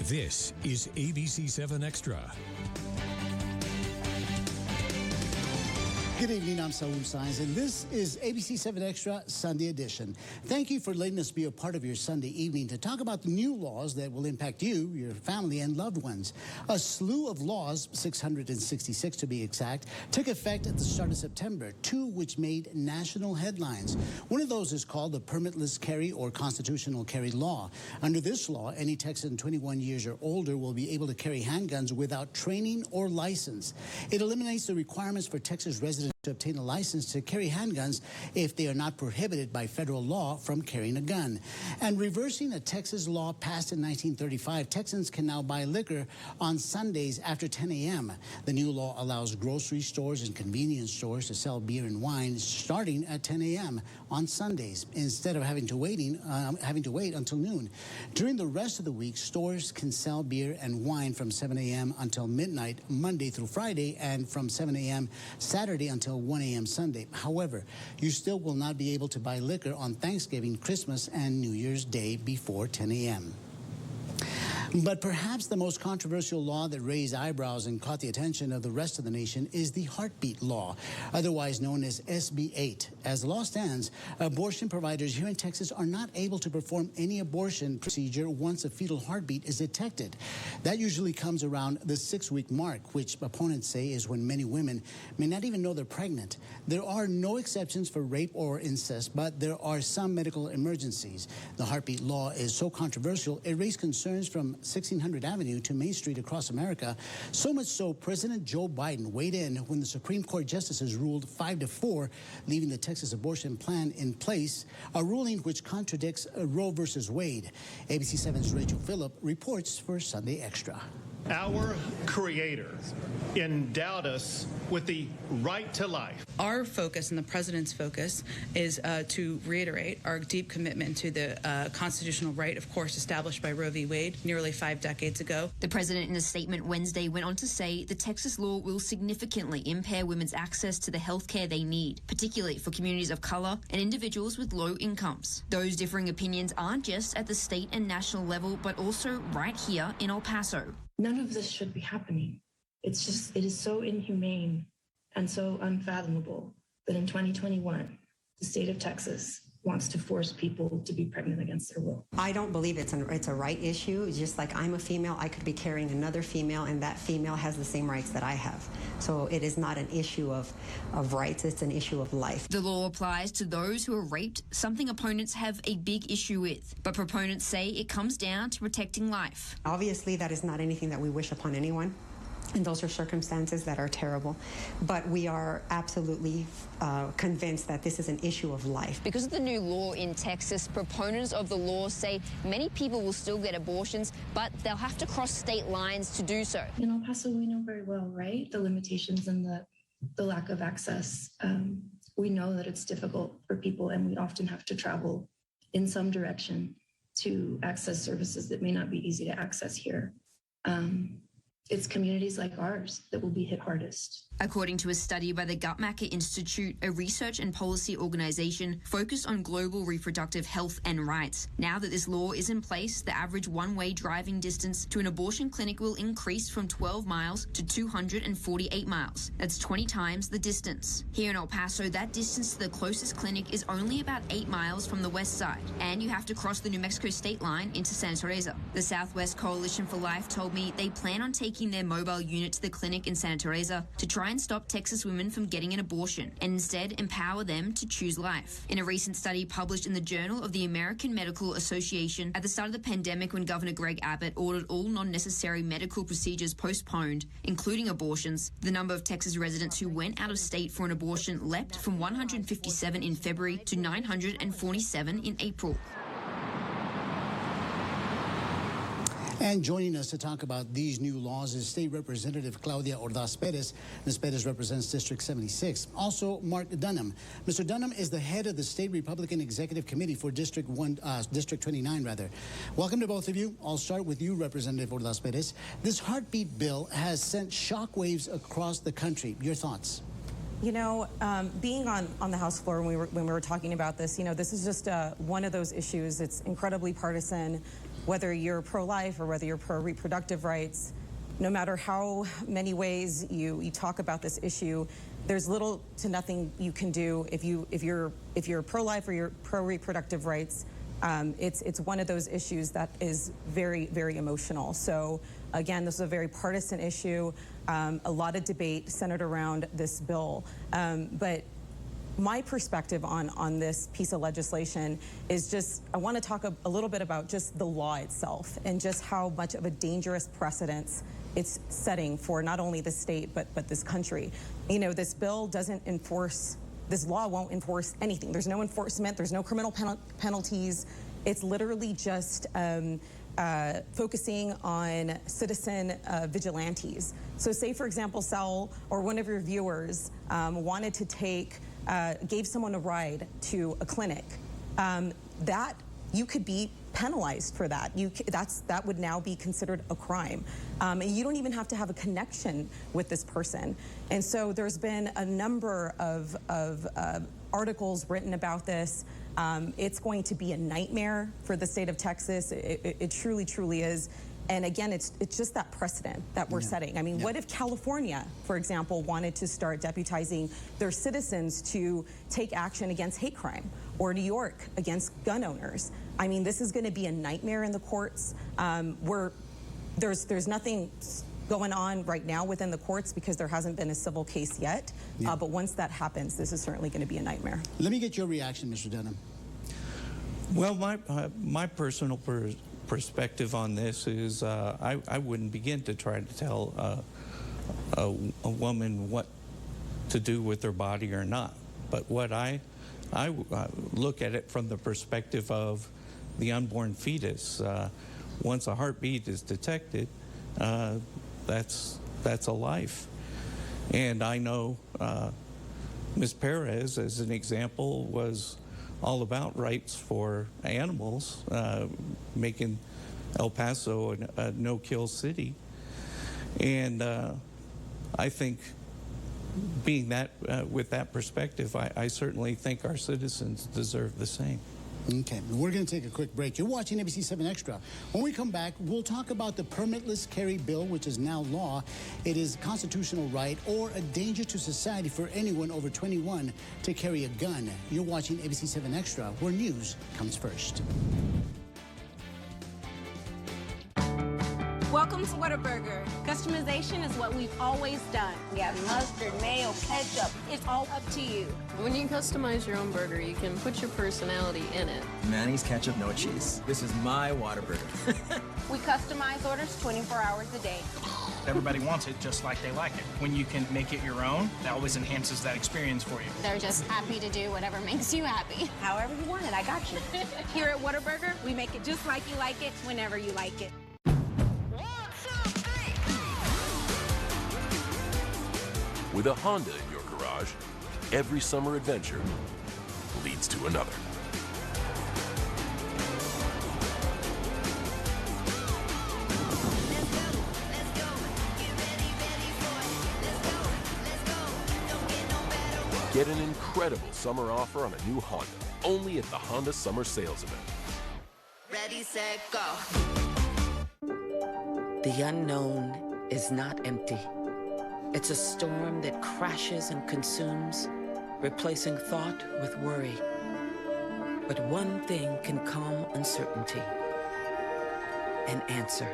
This is ABC-7 Extra. Good evening, I'm Saul Saenz, and this is ABC-7 Extra Sunday Edition. Thank you for letting us be a part of your Sunday evening to talk about the new laws that will impact you, your family, and loved ones. A slew of laws, 666 to be exact, took effect at the start of September, two which made national headlines. One of those is called the Permitless Carry or Constitutional Carry Law. Under this law, any Texan 21 years or older will be able to carry handguns without training or license. It eliminates the requirements for Texas residents to obtain a license to carry handguns if they are not prohibited by federal law from carrying a gun. And reversing a Texas law passed in 1935, Texans can now buy liquor on Sundays after 10 a.m. The new law allows grocery stores and convenience stores to sell beer and wine starting at 10 a.m. on Sundays instead of having to wait until noon. During the rest of the week, stores can sell beer and wine from 7 a.m. until midnight, Monday through Friday, and from 7 a.m. Saturday until 1 a.m. Sunday. However, you still will not be able to buy liquor on Thanksgiving, Christmas, and New Year's Day before 10 a.m. But perhaps the most controversial law that raised eyebrows and caught the attention of the rest of the nation is the heartbeat law, otherwise known as SB-8. As the law stands, abortion providers here in Texas are not able to perform any abortion procedure once a fetal heartbeat is detected. That usually comes around the 6-week mark, which opponents say is when many women may not even know they're pregnant. There are no exceptions for rape or incest, but there are some medical emergencies. The heartbeat law is so controversial, it raised concerns from 1600 Avenue to Main Street across America, so much so President Joe Biden weighed in when the Supreme Court justices ruled 5-4, leaving the Texas abortion plan in place, a ruling which contradicts Roe versus Wade. ABC-7's Rachel Phillip reports for Sunday Extra. Our Creator endowed us with the right to life. Our focus and the president's focus is to reiterate our deep commitment to the constitutional right, of course, established by Roe v. Wade nearly 5 decades ago. The president in a statement Wednesday went on to say the Texas law will significantly impair women's access to the health care they need, particularly for communities of color and individuals with low incomes. Those differing opinions aren't just at the state and national level, but also right here in El Paso. None of this should be happening. It is so inhumane and so unfathomable that in 2021, the state of Texas wants to force people to be pregnant against their will. I don't believe it's a right issue. Just like I'm a female, I could be carrying another female, and that female has the same rights that I have. So it is not an issue of rights, it's an issue of life. The law applies to those who are raped, something opponents have a big issue with. But proponents say it comes down to protecting life. Obviously, that is not anything that we wish upon anyone. And those are circumstances that are terrible. But we are absolutely convinced that this is an issue of life. Because of the new law in Texas, proponents of the law say many people will still get abortions, but they'll have to cross state lines to do so. In El Paso, we know very well, right? The limitations and the lack of access. We know that it's difficult for people, and we often have to travel in some direction to access services that may not be easy to access here. It's communities like ours that will be hit hardest. According to a study by the Guttmacher Institute, a research and policy organization focused on global reproductive health and rights. Now that this law is in place, the average one-way driving distance to an abortion clinic will increase from 12 miles to 248 miles. That's 20 times the distance. Here in El Paso, that distance to the closest clinic is only about 8 miles from the west side, and you have to cross the New Mexico state line into Santa Teresa. The Southwest Coalition for Life told me they plan on taking their mobile unit to the clinic in Santa Teresa to try and stop Texas women from getting an abortion and instead empower them to choose life. In a recent study published in the Journal of the American Medical Association, at the start of the pandemic when Governor Greg Abbott ordered all non-necessary medical procedures postponed, including abortions, the number of Texas residents who went out of state for an abortion leapt from 157 in February to 947 in April. And joining us to talk about these new laws is State Representative Claudia Ordaz Perez. Ms. Perez represents District 76. Also, Mark Dunham. Mr. Dunham is the head of the State Republican Executive Committee for District 29. Welcome to both of you. I'll start with you, Representative Ordaz Perez. This heartbeat bill has sent shockwaves across the country. Your thoughts? You know, being on the House floor when we were talking about this, you know, this is just one of those issues. It's incredibly partisan. whether you're pro-life or whether you're pro-reproductive rights, no matter how many ways you talk about this issue, there's little to nothing you can do if you're pro-life or you're pro-reproductive rights. It's one of those issues that is very, very emotional. So again, this is a very partisan issue. A lot of debate centered around this bill, but my perspective on this piece of legislation is just, I want to talk a little bit about just the law itself and just how much of a dangerous precedence it's setting for not only the state, but this country. You know, this bill doesn't enforce, this law won't enforce anything. There's no enforcement, there's no criminal penalties. It's literally just focusing on citizen vigilantes. So say, for example, Saul or one of your viewers wanted to gave someone a ride to a clinic, that you could be penalized for that. That would now be considered a crime. And you don't even have to have a connection with this person. And so there's been a number of articles written about this. It's going to be a nightmare for the state of Texas. It truly, truly is. And again, it's just that precedent that we're setting. I mean, what if California, for example, wanted to start deputizing their citizens to take action against hate crime, or New York against gun owners? I mean, this is going to be a nightmare in the courts. There's nothing going on right now within the courts because there hasn't been a civil case yet. But once that happens, this is certainly going to be a nightmare. Let me get your reaction, Mr. Dunham. Well, my personal perspective on this is I wouldn't begin to try to tell a woman what to do with her body or not. But what I look at it from the perspective of the unborn fetus. Once a heartbeat is detected, that's a life. And I know Ms. Perez, as an example, was all about rights for animals, making El Paso a no-kill city. And I think being that, with that perspective, I certainly think our citizens deserve the same. Okay, we're going to take a quick break. You're watching ABC-7 Extra. When we come back, we'll talk about the permitless carry bill, which is now law. It is a constitutional right or a danger to society for anyone over 21 to carry a gun. You're watching ABC-7 Extra, where news comes first. Welcome to Whataburger. Customization is what we've always done. We have mustard, mayo, ketchup. It's all up to you. When you customize your own burger, you can put your personality in it. Manny's ketchup, no cheese. This is my Whataburger. We customize orders 24 hours a day. Everybody wants it just like they like it. When you can make it your own, that always enhances that experience for you. They're just happy to do whatever makes you happy. However you want it, I got you. Here at Whataburger, we make it just like you like it, whenever you like it. With a Honda in your garage, every summer adventure leads to another. Get an incredible summer offer on a new Honda, only at the Honda Summer Sales Event. Ready, set, go. The unknown is not empty. It's a storm that crashes and consumes, replacing thought with worry. But one thing can calm uncertainty: an answer,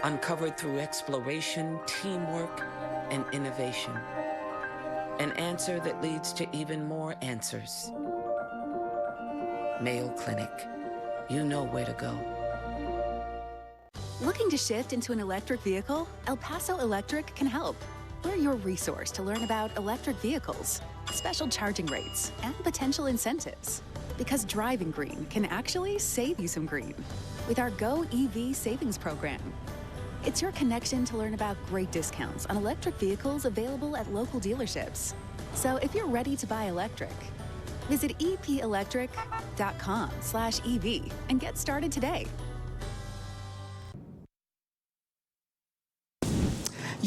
uncovered through exploration, teamwork, and innovation. An answer that leads to even more answers. Mayo Clinic. You know where to go. Looking to shift into an electric vehicle? El Paso Electric can help. We're your resource to learn about electric vehicles, special charging rates, and potential incentives. Because driving green can actually save you some green with our Go EV Savings Program. It's your connection to learn about great discounts on electric vehicles available at local dealerships. So if you're ready to buy electric, visit epelectric.com/EV and get started today.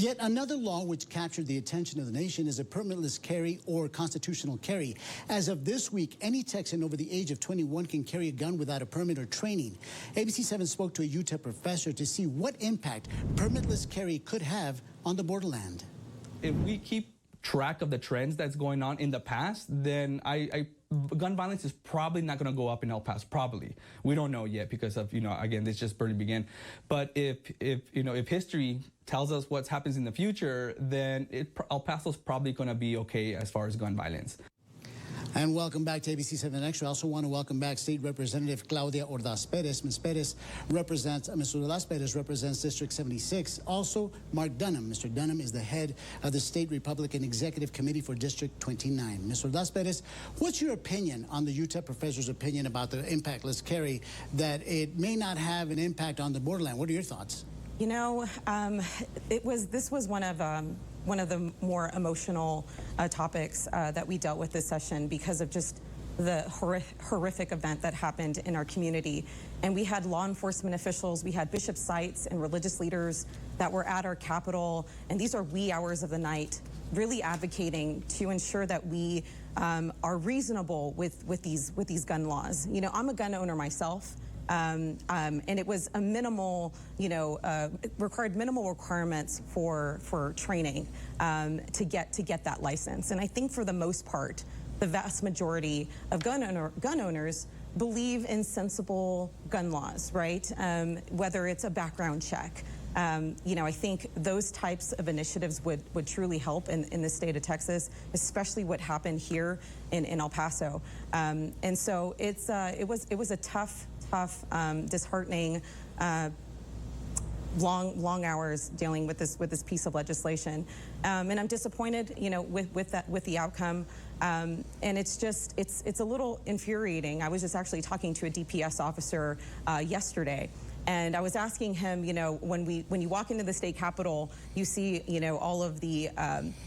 Yet another law which captured the attention of the nation is a permitless carry or constitutional carry. As of this week, any Texan over the age of 21 can carry a gun without a permit or training. ABC-7 spoke to a UTEP professor to see what impact permitless carry could have on the borderland. If we keep track of the trends that's going on in the past, then gun violence is probably not going to go up in El Paso. Probably, we don't know yet because of again, this just barely began. But if history tells us what happens in the future, then El Paso's probably going to be okay as far as gun violence. And welcome back to ABC-7 Extra. I also want to welcome back State Representative Claudia Ordaz Perez. Ms. Ordaz Perez represents District 76. Also, Mark Dunham. Mr. Dunham is the head of the State Republican Executive Committee for District 29. Ms. Ordaz Perez, what's your opinion on the UTEP professor's opinion about the impactless carry, that it may not have an impact on the borderland? What are your thoughts? This was one of the more emotional topics that we dealt with this session because of just the horrific event that happened in our community. And we had law enforcement officials, we had bishop sites and religious leaders that were at our Capitol, and these are wee hours of the night, really advocating to ensure that we are reasonable with these gun laws. I'm a gun owner myself. And it was a minimal, required minimal requirements for training to get that license. And I think for the most part, the vast majority of gun owners believe in sensible gun laws, right? Whether it's a background check. I think those types of initiatives would truly help in the state of Texas, especially what happened here in El Paso. And so it was a tough, disheartening, long hours dealing with this piece of legislation, and I'm disappointed, with the outcome. And it's a little infuriating. I was just actually talking to a DPS officer yesterday, and I was asking him, when you walk into the state capitol, you see, all of the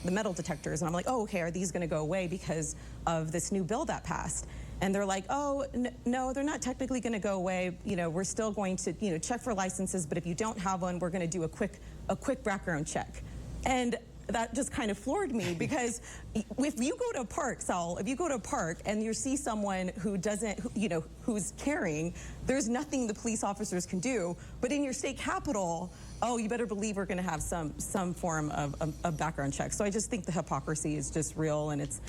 metal detectors, and I'm like, oh, okay, are these going to go away because of this new bill that passed? And they're like, oh, no, they're not technically going to go away. We're still going to, check for licenses, but if you don't have one, we're going to do a quick background check. And that just kind of floored me because if you go to a park, Saul, if you go to a park and you see someone who doesn't, who's carrying, there's nothing the police officers can do. But in your state capitol, oh, you better believe we're going to have some form of background check. So I just think the hypocrisy is just real, and it's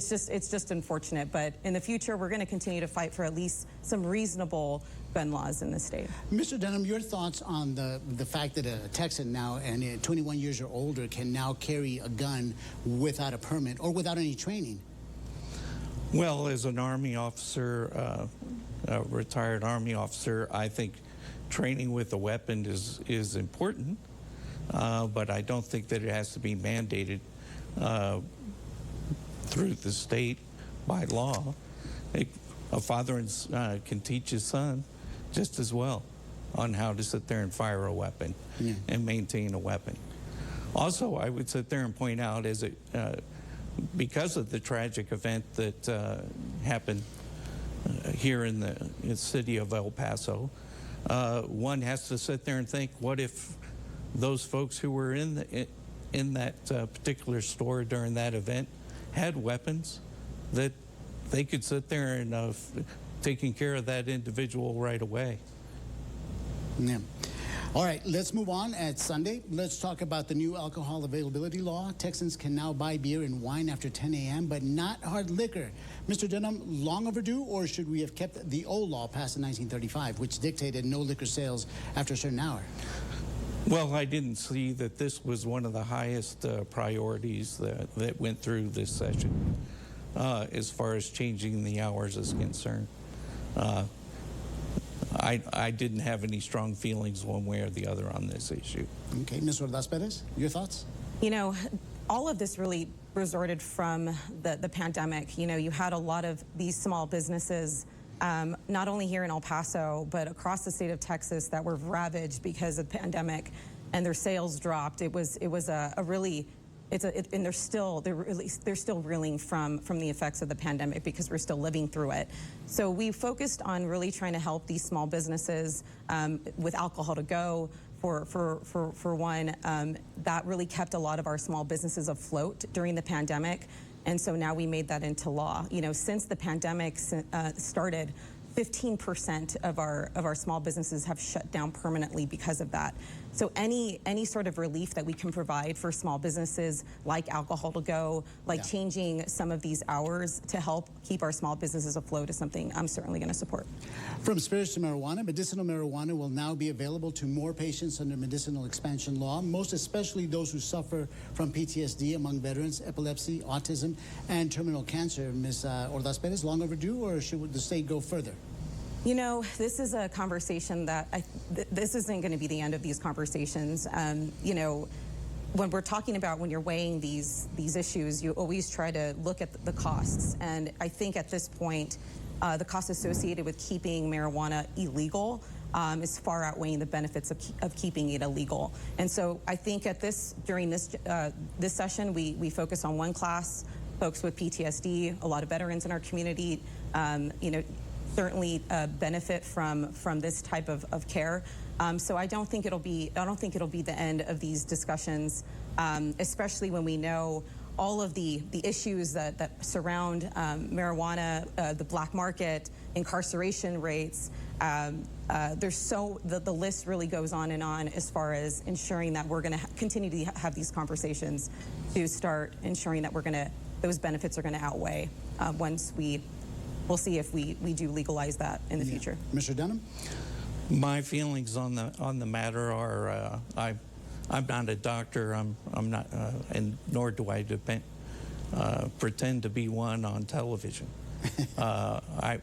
just unfortunate. But in the future, we're going to continue to fight for at least some reasonable gun laws in the state. Mr. Dunham, your thoughts on the fact that a Texan now and 21 years or older can now carry a gun without a permit or without any training? Well, as an Army officer, a retired Army officer, I think training with a weapon is important, but I don't think that it has to be mandated through the state by law. A father can teach his son just as well on how to sit there and fire a weapon and maintain a weapon. Also, I would sit there and point out, because of the tragic event that happened here in the city of El Paso, one has to sit there and think, what if those folks who were in that particular store during that event had weapons, that they could sit there and taking care of that individual right away. Yeah. All right, let's move on. At Sunday, let's talk about the new alcohol availability law. Texans can now buy beer and wine after 10 a.m., but not hard liquor. Mr. Dunham, long overdue, or should we have kept the old law passed in 1935, which dictated no liquor sales after a certain hour? Well, I didn't see that this was one of the highest priorities that went through this session as far as changing the hours is concerned. I didn't have any strong feelings one way or the other on this issue. Okay, Ms. Ordaz Perez, your thoughts? All of this really resorted from the pandemic. You had a lot of these small businesses, not only here in El Paso, but across the state of Texas, that were ravaged because of the pandemic, and their sales dropped. It was a really, and they're still reeling from the effects of the pandemic because we're still living through it. So we focused on really trying to help these small businesses with alcohol to go, For one, that really kept a lot of our small businesses afloat during the pandemic, and so now we made that into law. You know, since the pandemic started, 15% of our small businesses have shut down permanently because of that. So any sort of relief that we can provide for small businesses, like alcohol to go, like changing some of these hours to help keep our small businesses afloat, is something I'm certainly going to support. From spirits to marijuana, medicinal marijuana will now be available to more patients under medicinal expansion law, most especially those who suffer from PTSD among veterans, epilepsy, autism, and terminal cancer. Ms. Ordaz Perez, long overdue, or should the state go further? You know, this is a conversation that this isn't going to be the end of these conversations. You know, when we're talking about, when you're weighing these issues, you always try to look at the costs. And I think at this point, the costs associated with keeping marijuana illegal is far outweighing the benefits of keeping it illegal. And so I think during this session, we focus on one class, folks with PTSD. A lot of veterans in our community, you know, certainly benefit from this type of care. So I don't think it'll be the end of these discussions, especially when we know all of the issues that surround marijuana, the black market, incarceration rates. The list really goes on and on as far as ensuring that we're going to continue to have these conversations to start ensuring that those benefits are going to outweigh once we'll see if we do legalize that in the future. Mr. Dunham? My feelings on the matter are I'm not a doctor. I'm not, and nor do I pretend to be one on television. My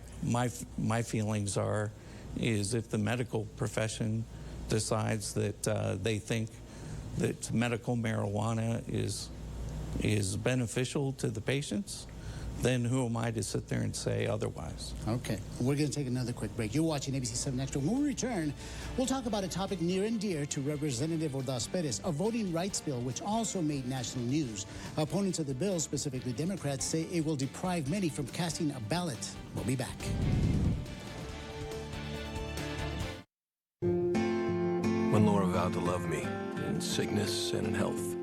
feelings is if the medical profession decides that they think that medical marijuana is beneficial to the patients, then who am I to sit there and say otherwise? Okay, we're going to take another quick break. You're watching ABC-7 Extra. When we return, we'll talk about a topic near and dear to Representative Ordaz Perez, a voting rights bill which also made national news. Opponents of the bill, specifically Democrats, say it will deprive many from casting a ballot. We'll be back. When Laura vowed to love me, in sickness and in health,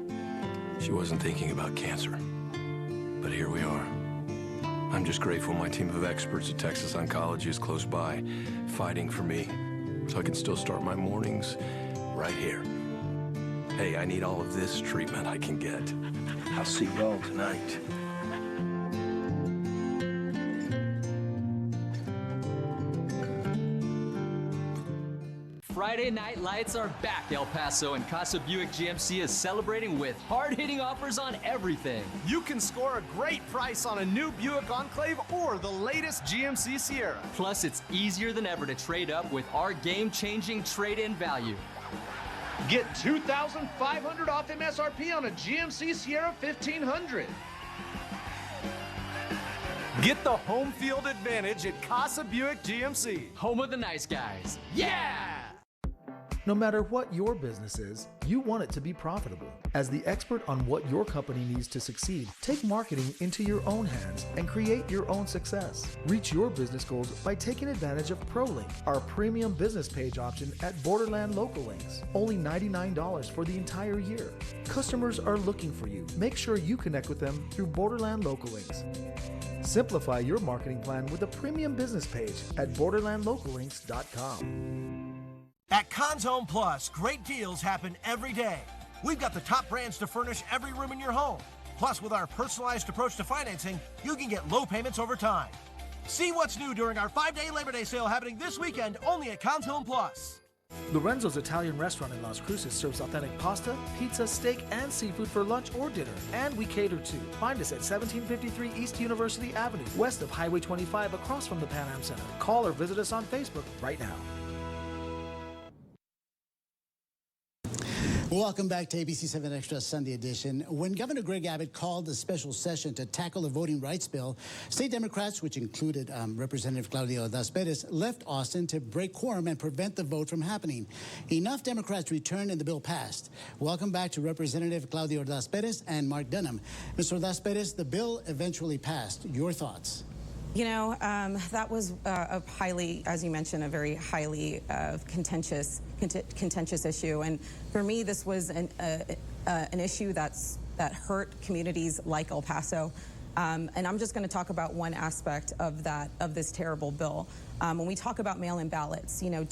she wasn't thinking about cancer. But here we are. I'm just grateful my team of experts at Texas Oncology is close by, fighting for me, so I can still start my mornings right here. Hey, I need all of this treatment I can get. I'll see y'all tonight. Friday Night Lights are back, El Paso, and Casa Buick GMC is celebrating with hard-hitting offers on everything. You can score a great price on a new Buick Enclave or the latest GMC Sierra. Plus, it's easier than ever to trade up with our game-changing trade-in value. Get $2,500 off MSRP on a GMC Sierra 1500. Get the home field advantage at Casa Buick GMC. Home of the nice guys. Yeah! No matter what your business is, you want it to be profitable. As the expert on what your company needs to succeed, take marketing into your own hands and create your own success. Reach your business goals by taking advantage of ProLink, our premium business page option at Borderland Local Links. Only $99 for the entire year. Customers are looking for you. Make sure you connect with them through Borderland Local Links. Simplify your marketing plan with a premium business page at borderlandlocallinks.com. At Conn's Home Plus, great deals happen every day. We've got the top brands to furnish every room in your home. Plus, with our personalized approach to financing, you can get low payments over time. See what's new during our 5-day Labor Day sale happening this weekend only at Conn's Home Plus. Lorenzo's Italian restaurant in Las Cruces serves authentic pasta, pizza, steak, and seafood for lunch or dinner. And we cater too. Find us at 1753 East University Avenue, west of Highway 25 across from the Pan Am Center. Call or visit us on Facebook right now. Welcome back to ABC-7 Extra Sunday Edition. When Governor Greg Abbott called a special session to tackle the voting rights bill, state Democrats, which included Representative Claudia Ordaz Perez, left Austin to break quorum and prevent the vote from happening. Enough Democrats returned and the bill passed. Welcome back to Representative Claudia Ordaz Perez and Mark Dunham. Mr. Ordaz Perez, the bill eventually passed. Your thoughts? You know, that was a highly, as you mentioned, a very highly contentious issue. And for me, this was an issue that hurt communities like El Paso. And I'm just going to talk about one aspect of this terrible bill. When we talk about mail-in ballots, you know,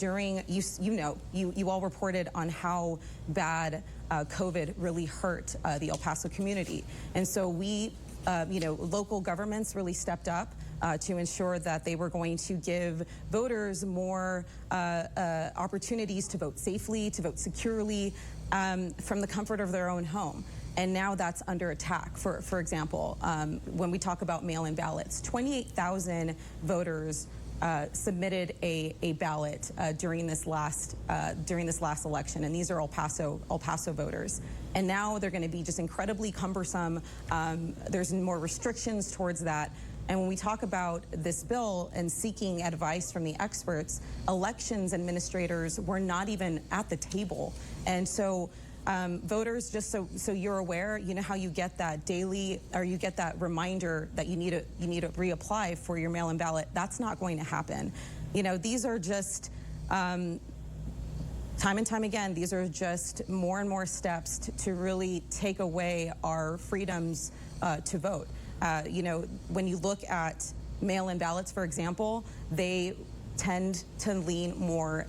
you all reported on how bad COVID really hurt the El Paso community. And so we, local governments really stepped up to ensure that they were going to give voters more opportunities to vote safely, to vote securely, from the comfort of their own home. And now that's under attack. For example, when we talk about mail-in ballots, 28,000 voters submitted a ballot during this last election, and these are El Paso voters. And now they're going to be just incredibly cumbersome. There's more restrictions towards that. And when we talk about this bill and seeking advice from the experts, elections administrators were not even at the table. And so voters, just so you're aware, you know how you get that daily, or you get that reminder that you need to reapply for your mail-in ballot. That's not going to happen. You know, these are just time and time again, these are just more and more steps to really take away our freedoms to vote. You know, when you look at mail-in ballots, for example, they tend to lean more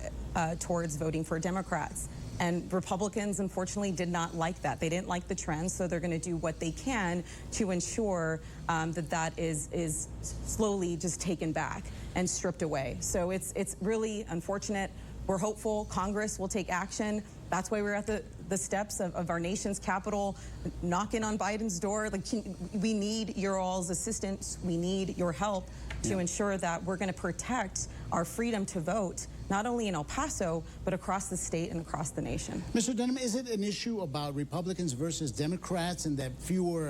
towards voting for Democrats. And Republicans, unfortunately, did not like that. They didn't like the trend, so they're going to do what they can to ensure that is slowly just taken back and stripped away. So it's really unfortunate. We're hopeful Congress will take action. That's why we're at the steps of our nation's capital, knocking on Biden's door. Like, we need your all's assistance. We need your help to ensure that we're going to protect our freedom to vote, not only in El Paso, but across the state and across the nation. Mr. Dunham, is it an issue about Republicans versus Democrats, and that fewer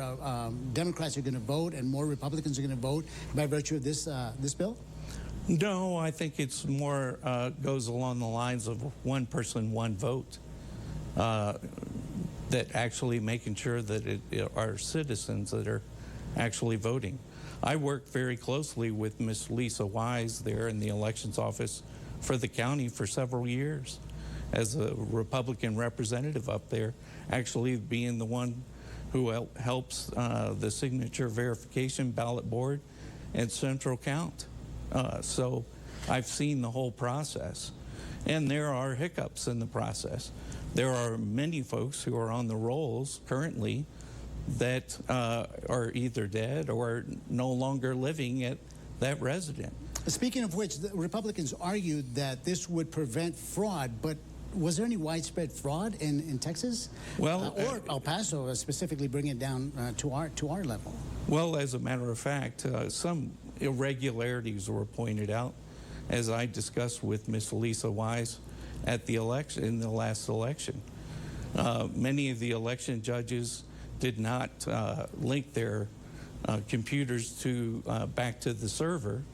Democrats are going to vote and more Republicans are going to vote by virtue of this bill? No, I think it's more goes along the lines of one person, one vote. That actually making sure that our citizens that are actually voting. I worked very closely with Miss Lisa Wise there in the elections office for the county for several years as a Republican representative up there, actually being the one who helps the signature verification ballot board and central count. So I've seen the whole process, and there are hiccups in the process. There are many folks who are on the rolls currently that are either dead or no longer living at that resident. Speaking of which, the Republicans argued that this would prevent fraud, but was there any widespread fraud in Texas? Well, or El Paso, specifically bringing it down to our level? Well, as a matter of fact, some irregularities were pointed out, as I discussed with Miss Lisa Wise at the election, in the last election. Many of the election judges did not link their computers back to the server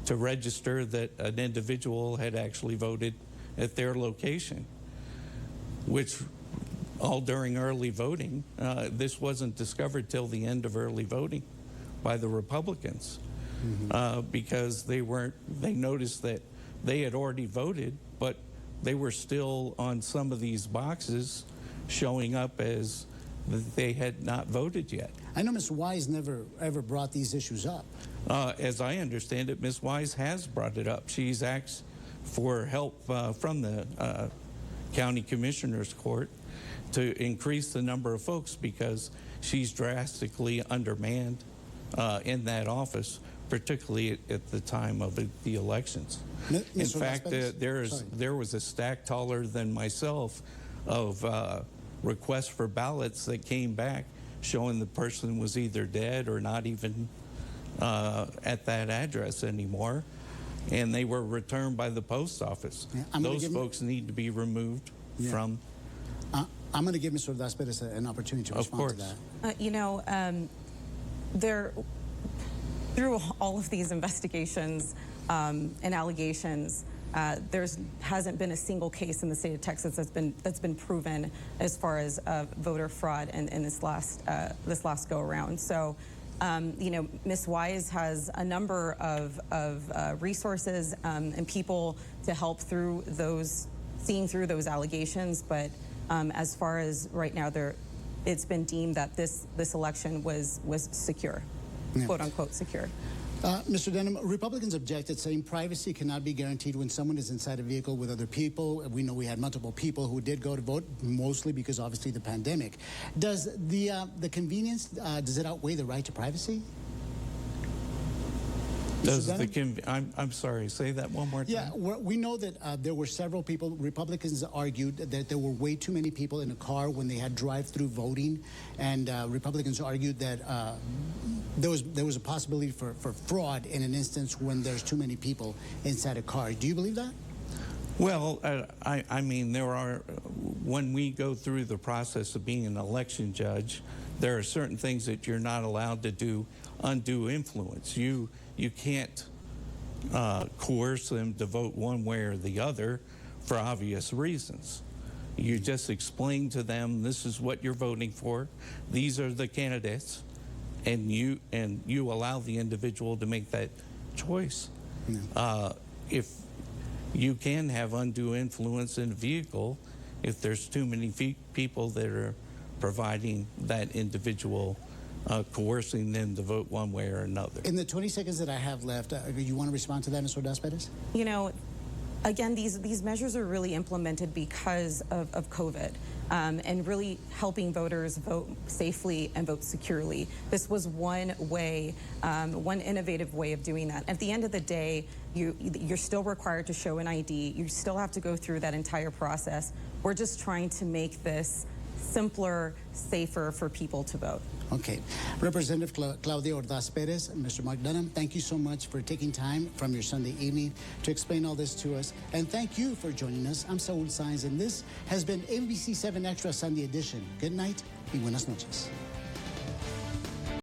to register that an individual had actually voted at their location, which all during early voting. This wasn't discovered till the end of early voting by the Republicans, because they noticed that they had already voted, but they were still on some of these boxes showing up as that they had not voted yet. I know Ms. Wise never ever brought these issues up. As I understand it, Ms. Wise has brought it up. She's asked for help from the county commissioner's court to increase the number of folks, because she's drastically undermanned in that office, particularly at the time of the elections. In fact, there was a stack taller than myself of requests for ballots that came back showing the person was either dead or not even at that address anymore, and they were returned by the post office. Those folks need to be removed from. I'm going to give Mr. Ordaz-Perez an opportunity to respond to that. You know, through all of these investigations and allegations, there hasn't been a single case in the state of Texas that's been proven as far as voter fraud in this last go around. So, You know, Ms. Wise has a number of resources and people to help through seeing through those allegations. But as far as right now, it's been deemed that this election was secure, quote unquote secure. Mr. Denham, Republicans objected, saying privacy cannot be guaranteed when someone is inside a vehicle with other people. We know we had multiple people who did go to vote, mostly because obviously the pandemic. Does the convenience, does it outweigh the right to privacy? I'm sorry, say that one more time. Yeah, we know that there were several people. Republicans argued that there were way too many people in a car when they had drive-through voting, and Republicans argued that there was a possibility for fraud in an instance when there's too many people inside a car. Do you believe that? Well, I mean, when we go through the process of being an election judge, there are certain things that you're not allowed to do undue influence. You can't coerce them to vote one way or the other for obvious reasons. You just explain to them, this is what you're voting for, these are the candidates, and you allow the individual to make that choice. If you can have undue influence in a vehicle if there's too many people that are providing that individual, coercing them to vote one way or another. In the 20 seconds that I have left, you want to respond to that, Ms. Ordaz-Perez? You know, again, these measures are really implemented because of COVID and really helping voters vote safely and vote securely. This was one way, one innovative way of doing that. At the end of the day, you're still required to show an ID. You still have to go through that entire process. We're just trying to make this simpler, safer for people to vote. Okay. Representative Claudia Ordaz-Perez, Mr. Mark Denham, thank you so much for taking time from your Sunday evening to explain all this to us. And thank you for joining us. I'm Saul Saenz, and this has been ABC-7 Extra Sunday Edition. Good night y buenas noches.